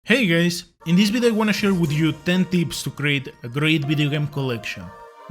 Hey guys, in this video I wanna share with you 10 tips to create a great video game collection.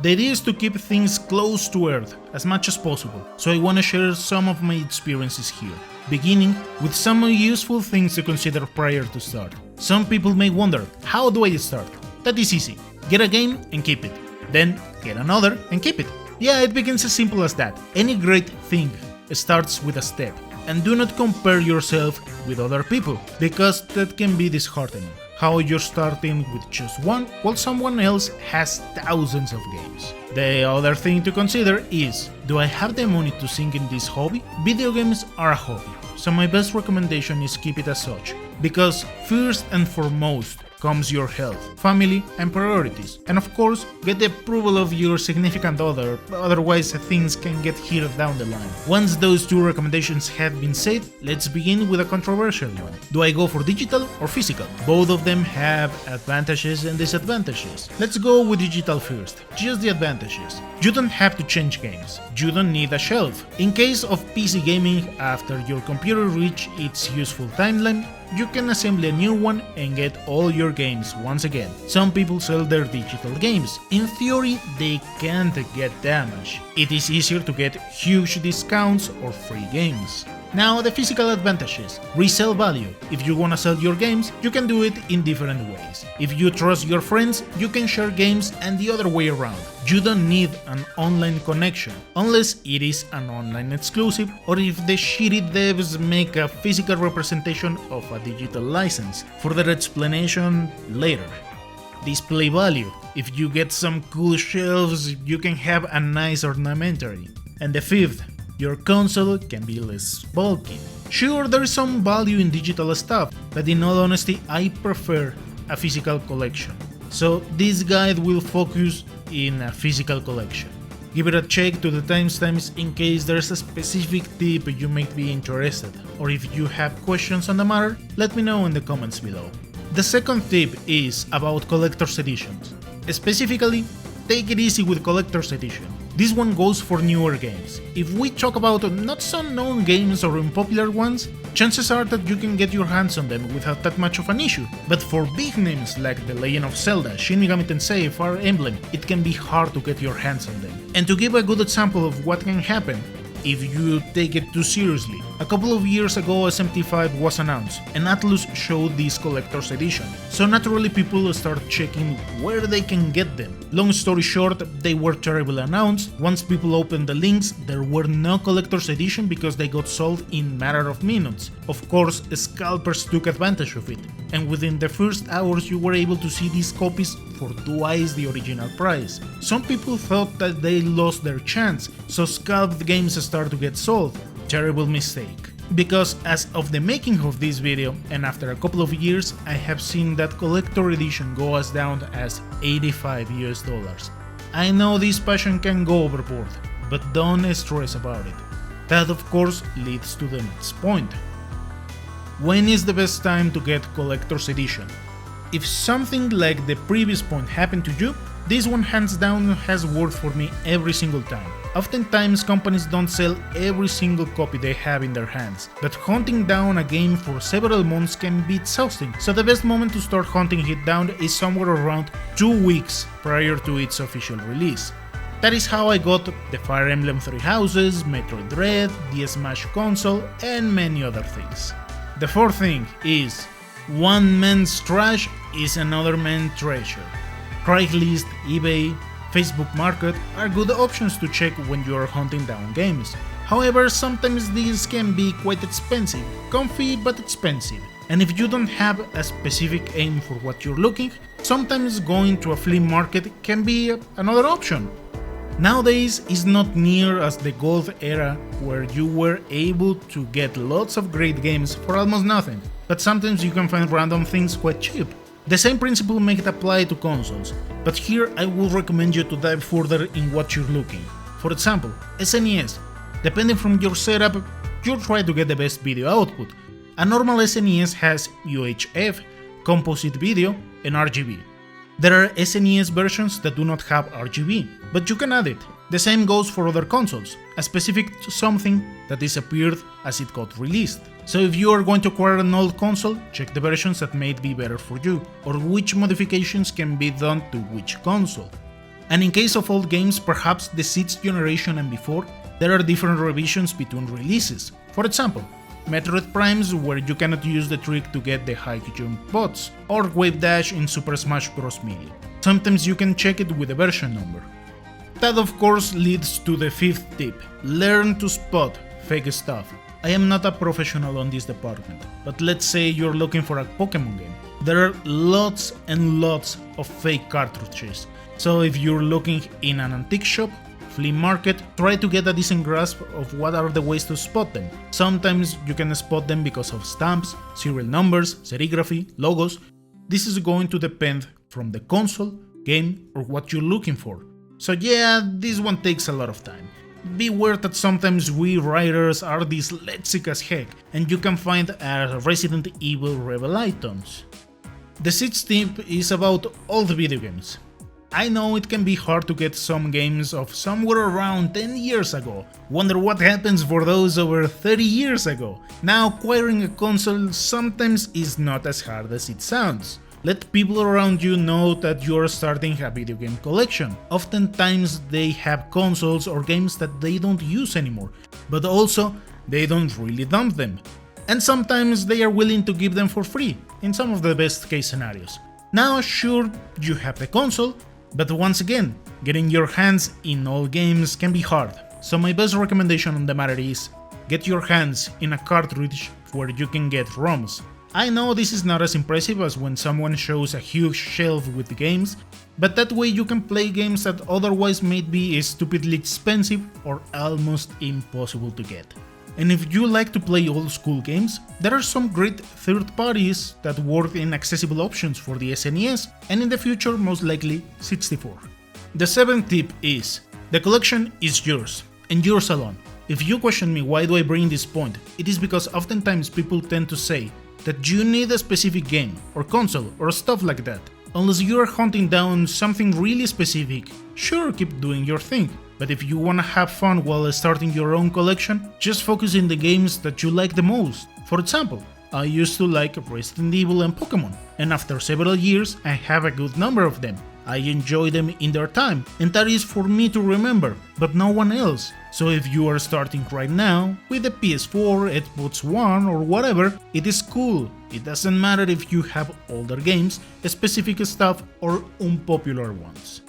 The idea is to keep things close to earth as much as possible, so I wanna share some of my experiences here, beginning with some useful things to consider prior to start. Some people may wonder, how do I start? That is easy, get a game and keep it, then get another and keep it. Yeah, it begins as simple as that. Any great thing starts with a step. And do not compare yourself with other people, because that can be disheartening. How you're starting with just one while someone else has thousands of games. The other thing to consider is, do I have the money to sink in this hobby? Video games are a hobby, so my best recommendation is keep it as such, because first and foremost comes your health, family and priorities, and of course get the approval of your significant other, otherwise things can get heated down the line. Once those two recommendations have been said, let's begin with a controversial one. Do I go for digital or physical? Both of them have advantages and disadvantages. Let's go with digital first, just the advantages. You don't have to change games, you don't need a shelf. In case of PC gaming, after your computer reaches its useful timeline, you can assemble a new one and get all your games once again. Some people sell their digital games. In theory, they can't get damaged. It is easier to get huge discounts or free games. Now the physical advantages. Resale value. If you wanna sell your games, you can do it in different ways. If you trust your friends, you can share games and the other way around. You don't need an online connection, unless it is an online exclusive or if the shitty devs make a physical representation of a digital license. Further explanation later. Display value. If you get some cool shelves, you can have a nice ornamentary. And the fifth, your console can be less bulky. Sure, there is some value in digital stuff, but in all honesty, I prefer a physical collection. So this guide will focus in a physical collection. Give it a check to the timestamps in case there's a specific tip you might be interested, or if you have questions on the matter, let me know in the comments below. The second tip is about collector's editions. Specifically, take it easy with collector's edition. This one goes for newer games. If we talk about not so known games or unpopular ones, chances are that you can get your hands on them without that much of an issue. But for big names like The Legend of Zelda, Shin Megami Tensei, Fire Emblem, it can be hard to get your hands on them. And to give a good example of what can happen if you take it too seriously, a couple of years ago SMT5 was announced, and Atlus showed this collector's edition, so naturally people start checking where they can get them. Long story short, they were terribly announced. Once people opened the links, there were no collector's edition because they got sold in matter of minutes. Of course, scalpers took advantage of it, and within the first hours you were able to see these copies for twice the original price. Some people thought that they lost their chance, so scalped games start to get sold. Terrible mistake. Because as of the making of this video, and after a couple of years, I have seen that collector edition go as down as $85 US. I know this passion can go overboard, but don't stress about it. That of course leads to the next point. When is the best time to get collector's edition? If something like the previous point happened to you, this one hands down has worked for me every single time. Oftentimes companies don't sell every single copy they have in their hands, but hunting down a game for several months can be exhausting, so the best moment to start hunting it down is somewhere around 2 weeks prior to its official release. That is how I got the Fire Emblem Three Houses, Metroid Dread, the Smash console, and many other things. The fourth thing is, one man's trash is another man's treasure. Craigslist, eBay, Facebook Market are good options to check when you are hunting down games. However, sometimes these can be quite expensive, comfy but expensive. And if you don't have a specific aim for what you're looking, sometimes going to a flea market can be another option. Nowadays is not near as the gold era where you were able to get lots of great games for almost nothing, but sometimes you can find random things quite cheap. The same principle might apply to consoles, but here I would recommend you to dive further in what you're looking. For example, SNES. Depending from your setup, you'll try to get the best video output. A normal SNES has UHF, composite video, and RGB. There are SNES versions that do not have RGB, but you can add it. The same goes for other consoles, specific to something that disappeared as it got released. So if you are going to acquire an old console, check the versions that may be better for you, or which modifications can be done to which console. And in case of old games, perhaps the 6th generation and before, there are different revisions between releases. For example, Metroid Primes, where you cannot use the trick to get the high jump bots, or Wave Dash in Super Smash Bros. Melee. Sometimes you can check it with the version number. That of course leads to the 5th tip: learn to spot fake stuff. I am not a professional on this department, but let's say you're looking for a Pokemon game. There are lots and lots of fake cartridges, so if you're looking in an antique shop, flea market, try to get a decent grasp of what are the ways to spot them. Sometimes you can spot them because of stamps, serial numbers, serigraphy, logos. This is going to depend from the console, game, or what you're looking for. So yeah, this one takes a lot of time. Beware that sometimes we writers are dyslexic as heck, and you can find a Resident Evil Rebel items. The 6th tip is about old video games. I know it can be hard to get some games of somewhere around 10 years ago. Wonder what happens for those over 30 years ago. Now acquiring a console sometimes is not as hard as it sounds. Let people around you know that you are starting a video game collection. Oftentimes they have consoles or games that they don't use anymore, but also they don't really dump them. And sometimes they are willing to give them for free, in some of the best case scenarios. Now sure, you have the console, but once again, getting your hands in all games can be hard, so my best recommendation on the matter is get your hands in a cartridge where you can get ROMs. I know this is not as impressive as when someone shows a huge shelf with games, but that way you can play games that otherwise might be stupidly expensive or almost impossible to get. And if you like to play old school games, there are some great third parties that work in accessible options for the SNES and in the future most likely 64. The 7th tip is, the collection is yours, and yours alone. If you question me why do I bring this point, it is because oftentimes people tend to say that you need a specific game, or console, or stuff like that. Unless you are hunting down something really specific, sure, keep doing your thing. But if you wanna have fun while starting your own collection, just focus in the games that you like the most. For example, I used to like Resident Evil and Pokemon, and after several years I have a good number of them. I enjoy them in their time, and that is for me to remember, but no one else. So if you are starting right now, with the PS4, Xbox One or whatever, it is cool. It doesn't matter if you have older games, specific stuff or unpopular ones.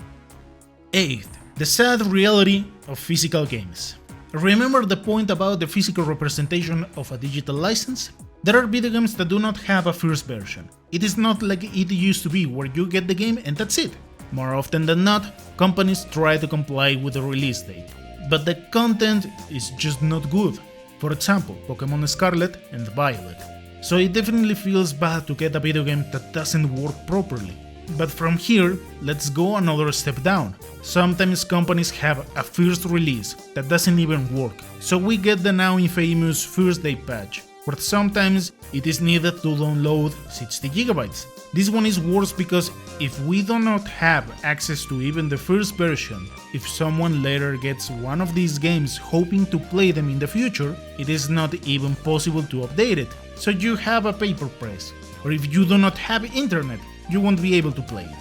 8th. The sad reality of physical games. Remember the point about the physical representation of a digital license? There are video games that do not have a first version. It is not like it used to be where you get the game and that's it. More often than not, companies try to comply with the release date, but the content is just not good. For example, Pokémon Scarlet and Violet. So it definitely feels bad to get a video game that doesn't work properly. But from here, let's go another step down. Sometimes companies have a first release that doesn't even work, so we get the now infamous first day patch, where sometimes it is needed to download 60 GB. This one is worse because if we do not have access to even the first version, if someone later gets one of these games hoping to play them in the future, it is not even possible to update it, so you have a paper press. Or if you do not have internet, you won't be able to play it.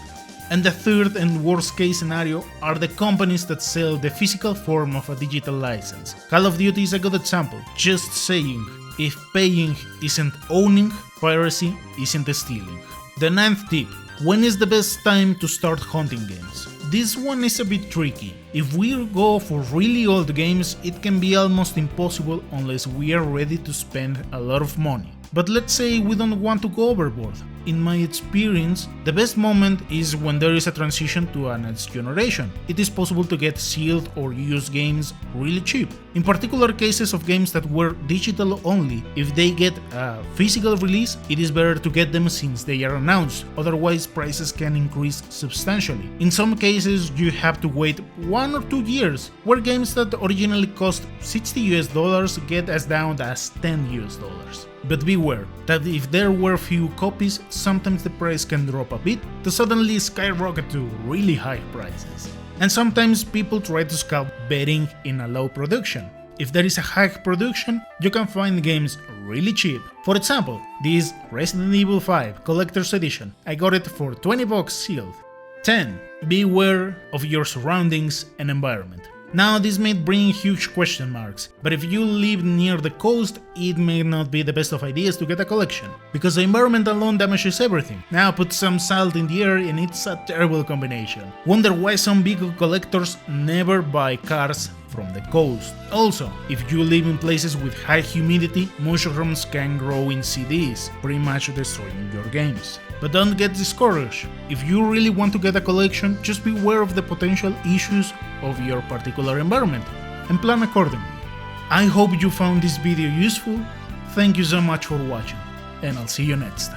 And the third and worst case scenario are the companies that sell the physical form of a digital license. Call of Duty is a good example, just saying, if paying isn't owning, piracy isn't stealing. The 9th tip, when is the best time to start hunting games? This one is a bit tricky. If we go for really old games, it can be almost impossible unless we are ready to spend a lot of money. But let's say we don't want to go overboard. In my experience, the best moment is when there is a transition to a next generation. It is possible to get sealed or used games really cheap. In particular cases of games that were digital only, if they get a physical release, it is better to get them since they are announced, otherwise prices can increase substantially. In some cases, you have to wait 1 or 2 years, where games that originally cost $60 get as down as $10. But beware that if there were few copies, sometimes the price can drop a bit to suddenly skyrocket to really high prices. And sometimes people try to scalp betting in a low production. if there is a high production, you can find games really cheap. For example, this Resident Evil 5 Collector's Edition, I got it for $20 sealed. 10. Beware of your surroundings and environment. Now this may bring huge question marks, but if you live near the coast, it may not be the best of ideas to get a collection, because the environment alone damages everything. Now put some salt in the air and it's a terrible combination. Wonder why some vehicle collectors never buy cars from the coast. Also, if you live in places with high humidity, mushrooms can grow in CDs, pretty much destroying your games. But don't get discouraged. If you really want to get a collection, just be aware of the potential issues of your particular environment and plan accordingly. I hope you found this video useful. Thank you so much for watching, and I'll see you next time.